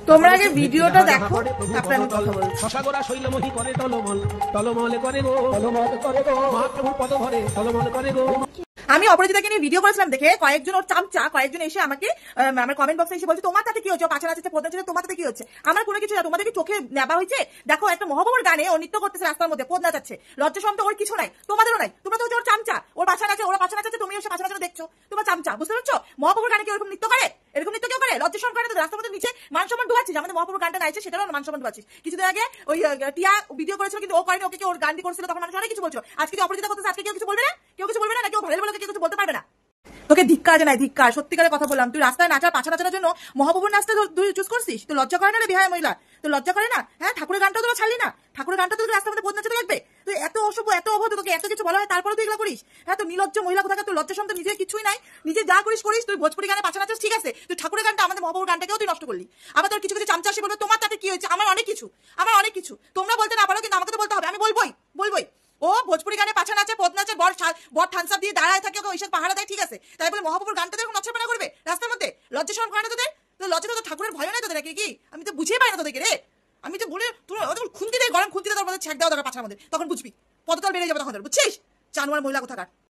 তোমরা আগে ভিডিওটা দেখো, তারপরে আমি কথা বলছি। শশাগোরা শৈলমোহী করে টলমল, টলমল করে গো, টলমল করে গো, মহাপ্রভুর পদ ধরে টলমল করে গো। আমি অপরাজিতাকে নিয়ে ভিডিও করেছিলাম দেখে কয়েকজন ওর চামচা কয়েকজন এসে আমাকে আমার কমেন্ট বক্সে এসে বলছে তোমার তাতে কি হচ্ছে, পাছা নাচছে প্রধান ছিল, তোমার তাতে কি হচ্ছে? আমার কোনো কিছু না, তোমাদেরকে চোখে নেবা হয়েছে। দেখো একটা মহাপ্রভুর গানে ও নৃত্য করতেছে রাস্তার মধ্যে, পদ নাচাচ্ছে, লজ্জা শরম তো ওর কিছু নাই, তোমাদেরও নাই। তোমরা তো হচ্ছে ওর চামচা, ওর পাছা নাচে, ওরা পাছা নাচাচ্ছে, তুমি এসে পাছা নাচানো দেখছো, তোমার চামচা, বুঝতে পারছো? মহাপ্রভুর গানে কি ওরকম নৃত্য করে? এরকম নৃত্য কেউ করে? লজ্জা শরম করে না? রাস্তার মধ্যে নিচে মান সম্মান ডুবাচ্ছিস, আমাদের মহাপ্রভুর গানটা গাইছে সেটারও মান সম্মান ডুবাচ্ছিস। কিছুদিন আগে ওই টিয়া ভিডিও করেছিল কিন্তু ও করেনি, ওকে কি ওর গান দিয়ে করেছিল, তখন মানুষ অনেক কিছু বলছো। আজকে কি অপরাজিতা করতেছে, আজকে কেউ কিছু বলবে না? কেউ কিছু বলবে না, কেউ ভালো বলে কেউ কিছু বলতে পারবে না। তোকে ধিক্কার জানাই, ধিক্কার, সত্যিকারের কথা বললাম। তুই রাস্তায় নাচার পাছা নাচার জন্য মহাপ্রভুর নাচতে তুই চুজ করছিস? তুই লজ্জা করে না রে বিহায় মহিলা? তুই লজ্জা করে না? হ্যাঁ, ঠাকুরের গানটাও তোরা ছাড়লি না, ঠাকুরের গানটা তোকে রাস্তার মধ্যে পদ নাচাতে লাগবে? তুই এত অশুভ, এত অভদ্র, তোকে এত কিছু বলা হয় তারপরে তুই এগুলো করিস? হ্যাঁ, তুই নির্লজ্জ মহিলা কোথাকার, তুই লজ্জা সম্পর্কে নিজে কিছুই নাই, নিজে যা করিস করিস। তুই ভোজপুরি গানে পাছা নাচাস ঠিক আছে, তুই ঠাকুরের গানটা, আমাদের মহাপ্রভুর গানটাকেও তুই নষ্ট করলি। আবার তোর কিছু কিছু চামচা আসি বলবে তোমার তাতে কি হয়েছে, আমার অনেক কিছু, আমার অনেক কিছু। তোমরা বলতে না পারো কিন্তু আমাকে তো বলতে হবে, আমি বলবোই বলবোই। ও ভোজপুরি গানে পাছা নাচে, পদ নাচে, বর থানসাপ দিয়ে দাঁড়ায় থাকে, ওকে ওইসব পাহারা দেয় ঠিক আছে, তাই বলে মহাপ্রভুর গানটা এরকম নচ্ছাপনা করবে রাস্তার মধ্যে? লজ্জা শরম করে না তোদের? তো লজ্জা তো ঠাকুরের ভয় নাই তোদের নাকি? কি আমি তো বুঝিয়ে পাই না তোদেরকে রে। আমি তো বলে তোর খুন্তি দেয়, গরম খুন্তি দেয়, তোর মধ্যে ছ্যাক দেওয়া দরকার পাছার মধ্যে, তখন বুঝবি পদতল বেড়ে যাবে তখন, বুঝছিস? জানোয়ার মহিলা কোথাকার।